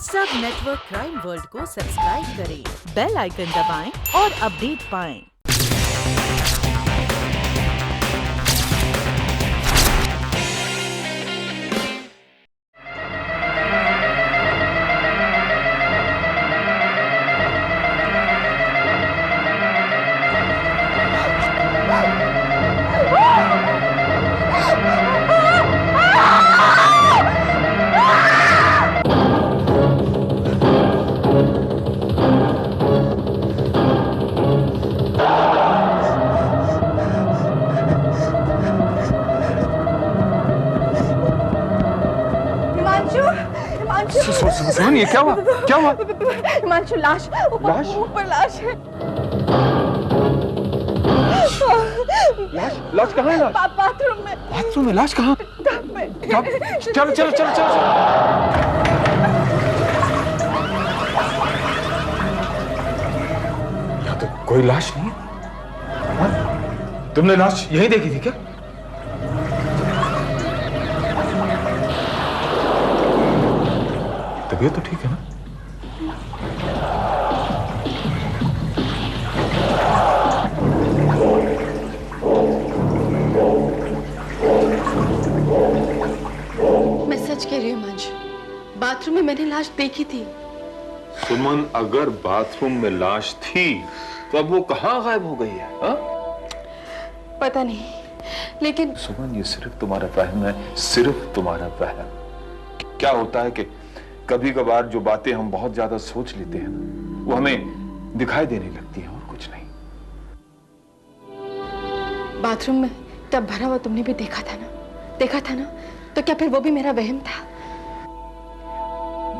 सब network crime world को subscribe करें, बेल आइकन दबाएं और अपडेट पाएं। सुमन, ये क्या हुआ? क्या हुआ? हिमांशु, लाश ऊपर लाश है। लाश कहाँ है? बाथरूम में। बाथरूम में लाश कहाँ? चलो चलो चलो चलो। यहाँ तो कोई लाश नहीं है। तुमने लाश यहीं देखी थी क्या? तबीयत तो ठीक है ना? मैं सच कह रही हूँ हिमांशु, बाथरूम में मैंने लाश देखी थी। सुमन, अगर बाथरूम में लाश थी तो अब वो कहाँ गायब हो गई है? हा? पता नहीं, लेकिन सुमन, ये सिर्फ तुम्हारा वहम है, सिर्फ तुम्हारा वहम। क्या होता है कि कभी कभार जो बातें हम बहुत ज्यादा सोच लेते हैं ना, वो हमें दिखाई देने लगती हैं और कुछ नहीं। बाथरूम में टब भरा हुआ तुमने भी देखा था ना? देखा था ना? तो क्या फिर वो भी मेरा वहम था?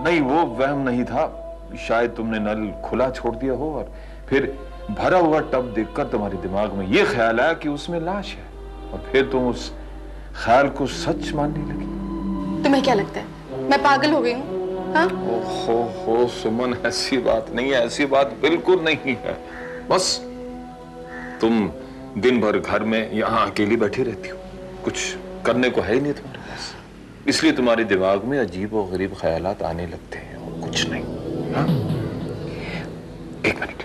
नहीं, वो वहम नहीं था। शायद तुमने नल खुला छोड़ दिया हो और फिर भरा हुआ टब देखकर तुम्हारे दिमाग में ये ख्याल आया कि उसमें लाश है, और फिर तुम उस ख्याल को सच मानने लगी। तुम्हें क्या लगता है मैं पागल हो गई हूँ? हाँ? ओहो सुमन, ऐसी बात नहीं है, ऐसी बात बिल्कुल नहीं है। बस तुम दिन भर घर में यहाँ अकेली बैठी रहती हो, कुछ करने को है ही नहीं तुम्हारे पास, इसलिए तुम्हारे दिमाग में अजीब और गरीब ख्यालात आने लगते हैं और कुछ नहीं। हाँ? एक मिनट।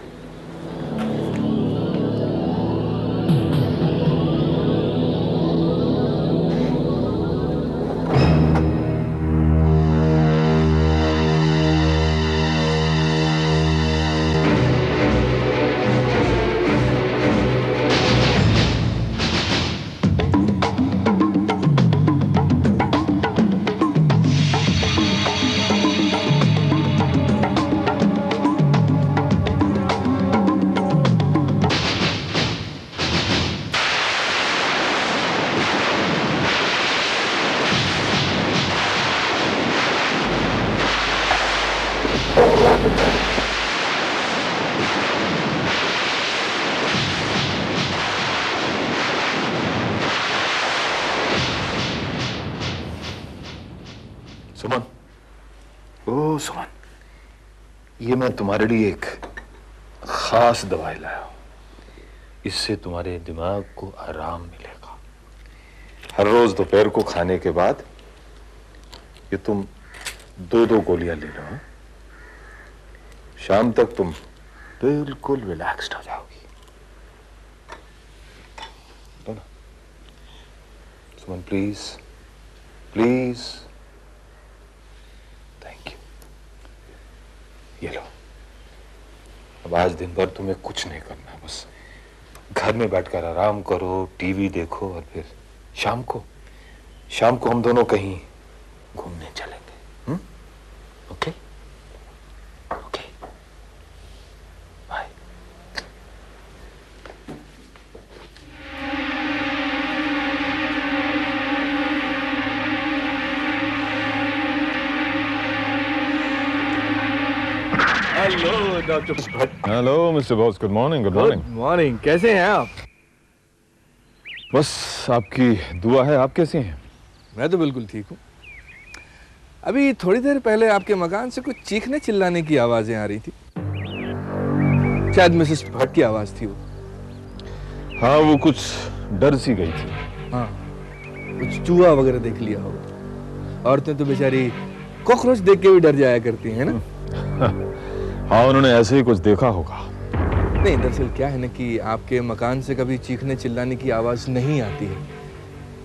सुमन, ओ सुमन, ये मैं तुम्हारे लिए एक खास दवाई लाया हूं। इससे तुम्हारे दिमाग को आराम मिलेगा। हर रोज दोपहर को खाने के बाद ये तुम 2-2 गोलियां ले लो। हाँ? शाम तक तुम बिल्कुल रिलैक्स्ड हो जाओगी। लो ना सुमन, प्लीज प्लीज। ये लो। अब आज दिन भर तुम्हें कुछ नहीं करना, बस घर में बैठकर आराम करो, टीवी देखो, और फिर शाम को हम दोनों कहीं घूमने चलेंगे। Okay okay, bye. Hello doctor Bhatt. Hello mister boss, good morning. Good morning. Good morning, कैसे हैं आप? बस आपकी दुआ है। आप कैसे हैं? मैं तो बिल्कुल ठीक हूँ। अभी थोड़ी देर पहले आपके मकान से कुछ चीखने चिल्लाने की आवाजें आ रही थी। शायद मिसेस भट्ट की आवाज थी वो। हाँ, वो कुछ डर सी गई थी। हाँ, कुछ चूहा वगैरह देख लिया होगा। औरतें तो बेचारी कॉकरोच देख के भी डर जाया करती हैं ना? हाँ, उन्होंने ऐसे ही कुछ देखा होगा। नहीं, दरअसल क्या है ना कि आपके मकान से कभी चीखने चिल्लाने की आवाज नहीं आती है,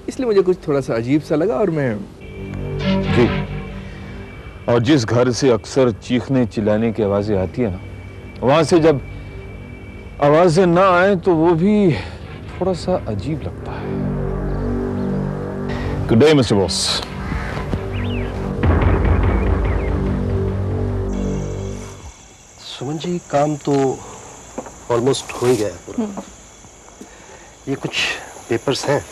इसलिए मुझे कुछ थोड़ा सा अजीब सा लगा और मैं। जी, और जिस घर से अक्सर चीखने चिल्लाने की आवाजें आती है ना, वहां से जब आवाजें ना आए तो वो भी थोड़ा सा अजीब लगता है। Good day mister boss. Suman ji, काम तो ऑलमोस्ट हो ही गया है पूरा। ये कुछ पेपर्स हैं,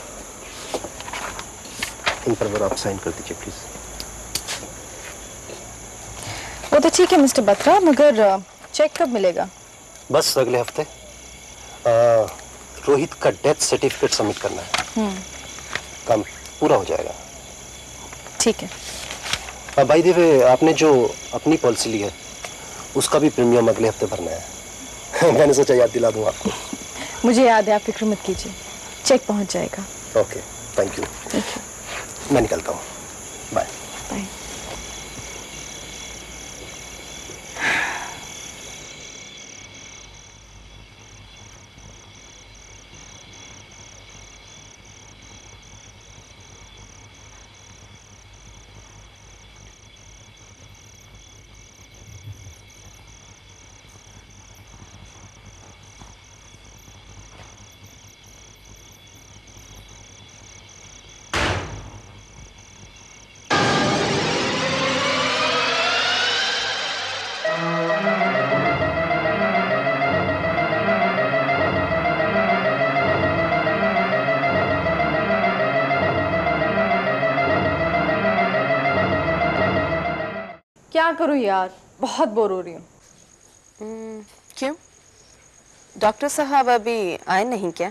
इन पर आप साइन कर दीजिए प्लीज। वो तो ठीक है मिस्टर बत्रा, मगर चेक कब मिलेगा? बस अगले हफ्ते। रोहित का डेथ सर्टिफिकेट सबमिट करना है, काम पूरा हो जाएगा। ठीक है। बाय द वे, आपने जो अपनी पॉलिसी ली है उसका भी प्रीमियम अगले हफ्ते भरना है। मैंने सोचा याद दिला दूं आपको। मुझे याद है, आप फिक्र मत कीजिए, चेक पहुंच जाएगा। Okay, thank you. मैं निकलता हूँ, बाय। बाय। क्या करूं यार, बहुत बोर हो रही हूँ। क्यों? डॉक्टर साहब अभी आए नहीं क्या?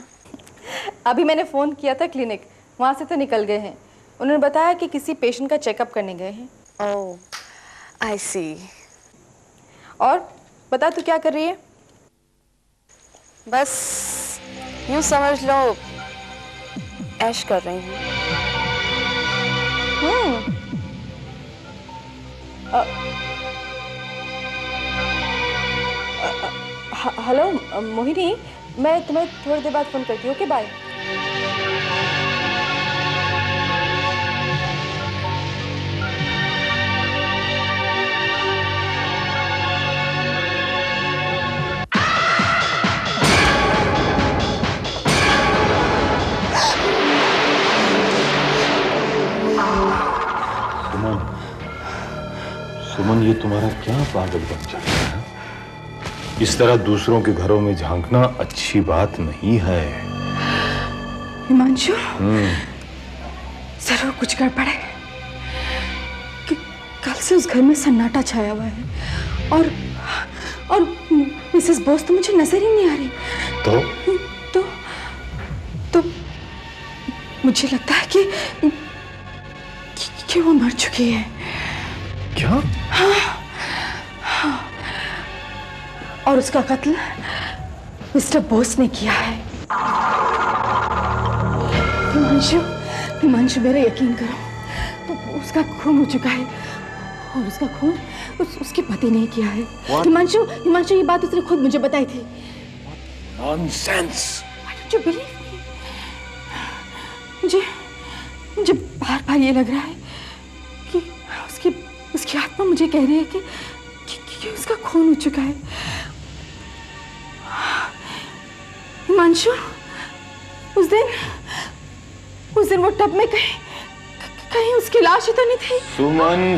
अभी मैंने फ़ोन किया था क्लिनिक, वहाँ से तो निकल गए हैं। उन्होंने बताया कि किसी पेशेंट का चेकअप करने गए हैं। ओह, आई सी। और बता, तू क्या कर रही है? बस यूं समझ लो, ऐश कर रही हूँ। हेलो मोहिनी, मैं तुम्हें थोड़ी देर बाद फ़ोन करती हूँ। Okay, bye. सुमन, ये तुम्हारा क्या पागलपन चल रहा है? इस तरह दूसरों के घरों में झांकना अच्छी बात नहीं है। हिमांशु, जरूर कुछ गड़बड़ है कि कल से उस घर में सन्नाटा छाया हुआ है और मिसेस बोस तो मुझे नजर ही नहीं आ रही। तो मुझे लगता है कि वो मर चुकी है। क्या? हाँ, और उसका कत्ल मिस्टर बोस ने किया है। हिमांशु, मेरा यकीन करो, तो उसका खून हो चुका है और उसका खून उसके पति ने किया है। हिमांशु, ये बात उसने खुद मुझे बताई थी। Nonsense. Why don't you believe me? मुझे बार-बार ये लग रहा है कि उसकी आत्मा मुझे कह रही है कि उसका खून हो चुका है। हिमांशु, उस दिन वो टब में कहीं उसकी लाश ही तो नहीं थी।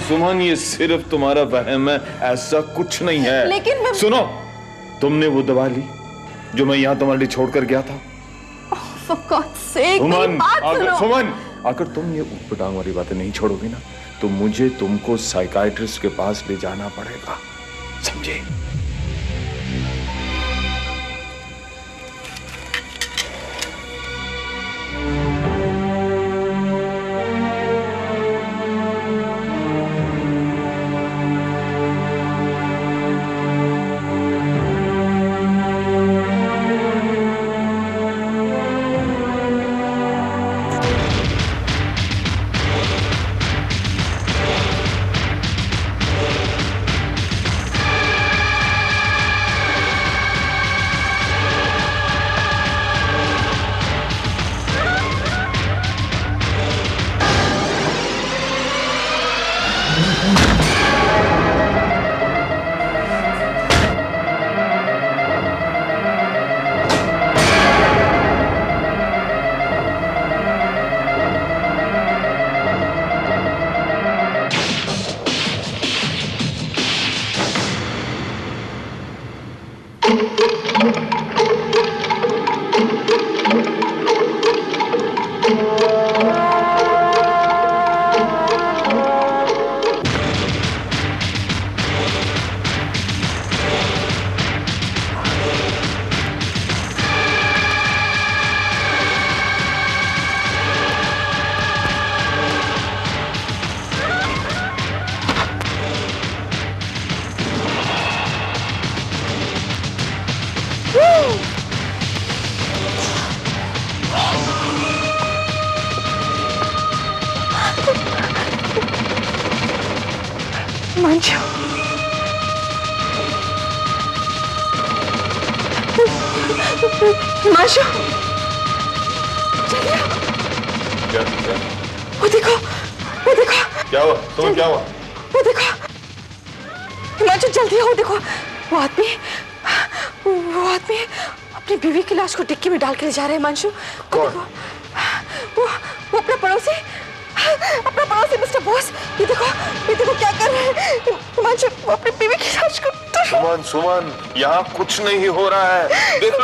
सुमन, ये सिर्फ तुम्हारा वहम है, ऐसा कुछ नहीं है। लेकिन मैं... सुनो, तुमने वो दवा ली जो मैं यहाँ तुम्हारे लिए छोड़कर गया था? For God's sake, मेरी बात सुनो। सुमन, अगर तुम ये ऊट-पटांग वाली बातें नहीं छोड़ोगी ना, तो मुझे तुमको साइकाइट्रिस्ट के पास ले जाना पड़ेगा, समझे? हिमांशु, हिमांशु, चलिए। क्या वो देखो, वो देखो। क्या हुआ? तुम्हें क्या हुआ? वो देखो, हिमांशु जल्दी आओ, देखो वो आदमी अपनी बीवी की लाश को डिक्की में डाल के ले जा रहे हैं। हिमांशु, वो देखो, वो अपना पड़ोसी मिस्टर बोस, ये देखो क्या कर रहे हैं। हिमांशु, वो अपनी बीवी की लाश को। सुमन, यहाँ कुछ नहीं हो रहा है। देख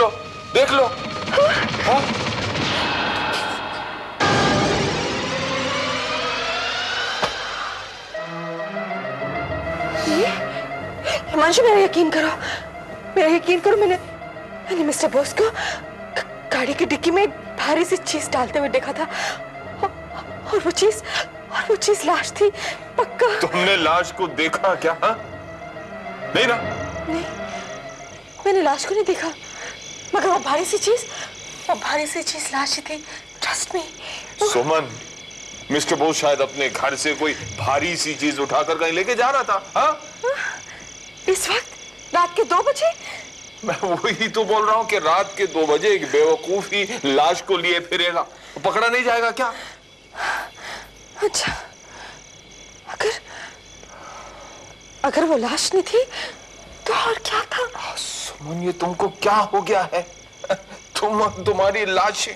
लो। हाँ? हिमांशु, मेरा यकीन करो, मैंने मिस्टर बोस को गाड़ी की डिक्की में भारी सी चीज डालते हुए देखा था, और वो चीज लाश थी, पक्का। तुमने लाश को देखा क्या? हा? नहीं ना? नहीं, मैंने लाश को नहीं देखा, मगर वो भारी सी चीज लाश ही थी। Trust me. Suman, mister Bose शायद अपने घर से कोई भारी सी चीज उठाकर कहीं लेके जा रहा था। हाँ? इस वक्त रात के 2 बजे? मैं वही तो बोल रहा हूँ कि रात के 2 बजे एक बेवकूफ ही लाश को लिए फिरेगा, पकड़ा नहीं जाएगा क्या? अच्छा, अगर वो लाश नहीं थी तो और क्या था? सुमन, ये तुमको क्या हो गया है? तुम्हारी लाश है।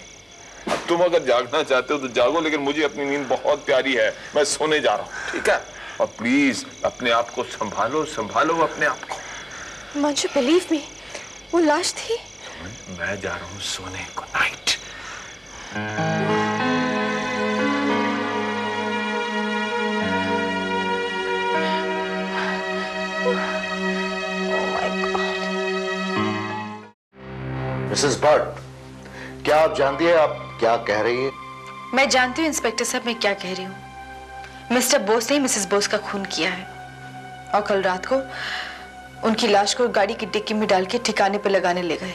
तुम अगर जागना चाहते हो तो जागो, लेकिन मुझे अपनी नींद बहुत प्यारी है, मैं सोने जा रहा हूँ, ठीक है? और प्लीज अपने आप को संभालो अपने आप को। हिमांशु, बिलीव मी, वो लाश थी। मैं जा रहा हूँ सोने। Good night. मिसेस भट्ट, क्या आप जानती है आप क्या कह रही है? मैं जानती हूँ इंस्पेक्टर साहब, मैं क्या कह रही हूँ। मिस्टर बोस ने मिसेस बोस का खून किया है, और कल रात को उनकी लाश को गाड़ी की डिक्की में डाल के ठिकाने पे लगाने ले गए।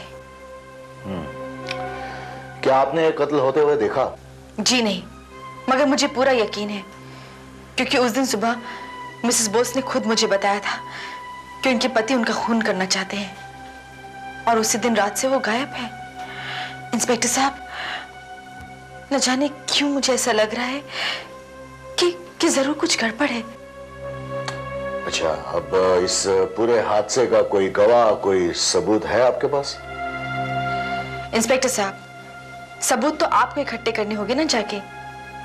क्या आपने ये कत्ल होते हुए देखा? जी नहीं, मगर मुझे पूरा यकीन है, क्योंकि उस दिन सुबह मिसेस बोस ने खुद मुझे बताया था कि उनके पति उनका खून करना चाहते हैं, और उसी दिन रात से वो गायब है। इंस्पेक्टर साहब, न जाने क्यों मुझे ऐसा लग रहा है कि जरूर कुछ गड़बड़ है। अच्छा, अब इस पूरे हादसे का कोई गवाह, कोई सबूत है आपके पास? इंस्पेक्टर साहब, सबूत तो आपको इकट्ठे करने होंगे ना जाके।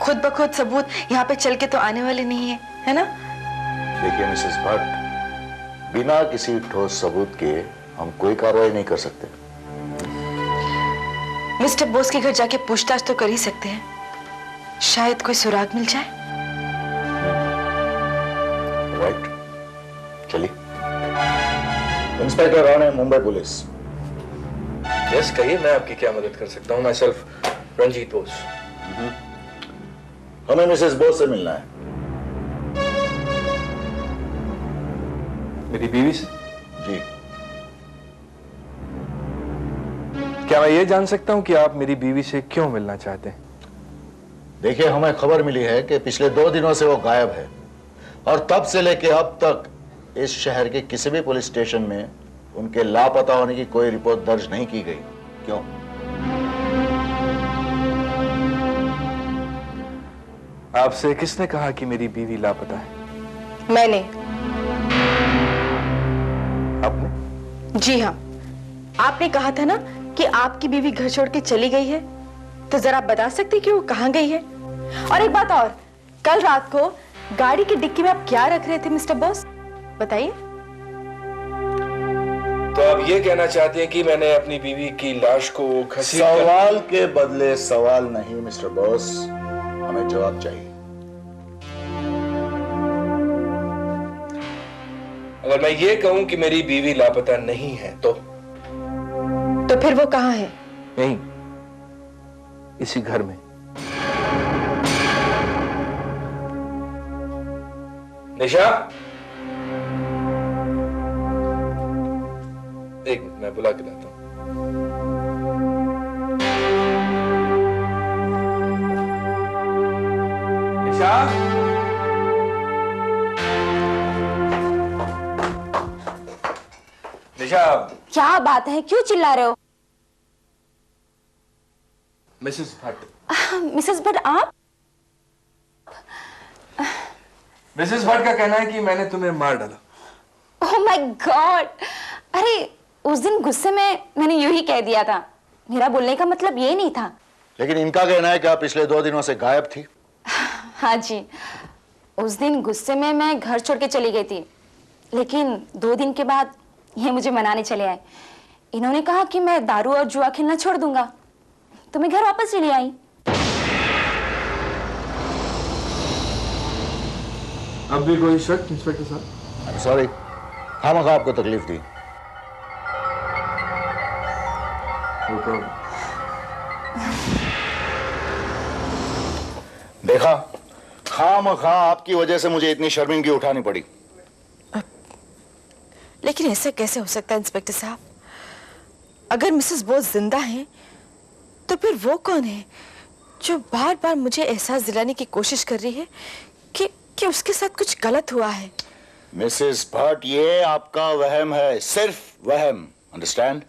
खुद ब खुद सबूत यहाँ पे चल के तो आने वाले नहीं है ना? देखिए मिसेस भट्ट, बिना किसी ठोस सबूत के हम कोई कार्रवाई नहीं कर सकते। मिस्टर बोस के घर जाके पूछताछ तो कर ही सकते हैं, शायद कोई सुराग मिल जाए। राइट, चलिए। Inspector Rane, Mumbai police. Yes, कहिए, मैं आपकी क्या मदद कर सकता हूँ? Myself Ranjit Bose. हमें मिसेस बोस से मिलना है। मेरी बीवी से? जी। क्या मैं ये जान सकता हूँ कि आप मेरी बीवी से क्यों मिलना चाहते हैं? देखिए, हमें खबर मिली है कि पिछले 2 दिनों से वो गायब है, और तब से लेके अब तक इस शहर के किसी भी पुलिस स्टेशन में उनके लापता होने की कोई रिपोर्ट दर्ज नहीं की गई। क्यों? आपसे किसने कहा कि मेरी बीवी लापता है? मैंने। आपने? जी हाँ, आपने कहा था ना कि आपकी बीवी घर छोड़ के चली गई है, तो जरा आप बता सकते कि वो कहाँ गई है? और एक बात और, कल रात को गाड़ी की डिक्की में आप क्या रख रहे थे मिस्टर बॉस, बताइए। तो आप ये कहना चाहते हैं कि मैंने अपनी बीवी की लाश को घसीट कर... सवाल के बदले सवाल नहीं मिस्टर बॉस, हमें जवाब चाहिए। अगर मैं ये कहूं कि मेरी बीवी लापता नहीं है तो फिर वो कहाँ है? नहीं, इसी घर में। निशा, एक मिनट, मैं बुला के लाता हूं। निशा, निशा। क्या बात है, क्यों चिल्ला रहे हो? मिसेस भट्ट। मिसेस भट्ट आप? मिसेस भट्ट का कहना है कि मैंने तुम्हें मार डाला। Oh my God! अरे उस दिन गुस्से में मैंने यूं ही कह दिया था, मेरा बोलने का मतलब ये नहीं था। लेकिन इनका कहना है कि आप पिछले 2 दिनों से गायब थी। हाँ जी, उस दिन गुस्से में मैं घर छोड़ के चली गई थी, लेकिन 2 दिन के बाद ये मुझे मनाने चले आए। इन्होंने कहा कि मैं दारू और जुआ खेलना छोड़ दूंगा, तो मैं घर वापस चली आई। अब भी कोई शक इंस्पेक्टर साहब? आई एम सॉरी, खामखा आपको तकलीफ दी। No problem. देखा, खामखा आपकी वजह से मुझे इतनी शर्मिंदगी उठानी पड़ी। लेकिन ऐसा कैसे हो सकता है इंस्पेक्टर साहब? अगर मिसेस बोस जिंदा हैं, तो फिर वो कौन है जो बार बार मुझे एहसास दिलाने की कोशिश कर रही है कि उसके साथ कुछ गलत हुआ है? मिसेस भट्ट, ये आपका वहम है, सिर्फ वहम, अंडरस्टैंड?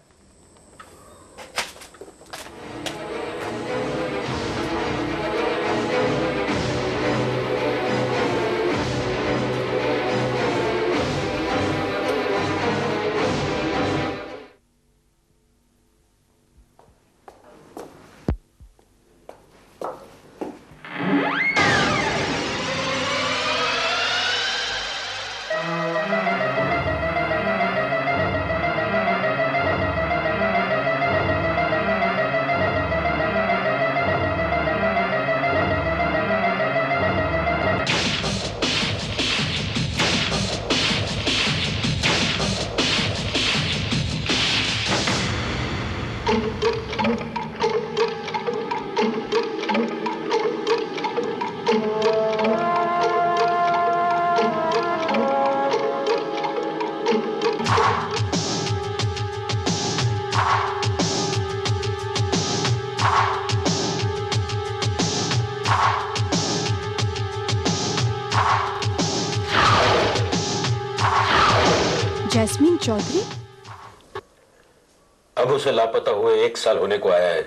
जैस्मीन चौधरी? अब उसे लापता हुए 1 साल होने को आया है।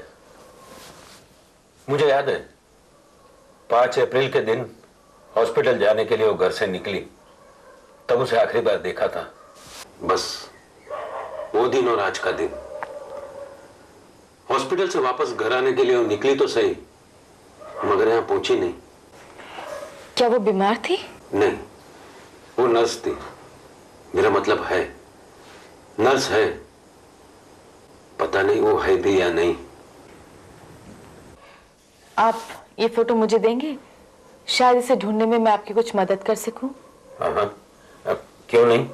मुझे याद है 5 अप्रैल के दिन हॉस्पिटल जाने के लिए वो घर से निकली, तब उसे आखिरी बार देखा था। बस वो दिन और आज का दिन। हॉस्पिटल से वापस घर आने के लिए वो निकली तो सही, मगर यहां पहुंची नहीं। क्या वो बीमार थी? नहीं, वो नर्स थी। मेरा मतलब है नर्स है, पता नहीं वो है भी या नहीं। आप ये फोटो मुझे देंगे? शायद इसे ढूंढने में मैं आपकी कुछ मदद कर सकूं। हाँ, क्यों नहीं।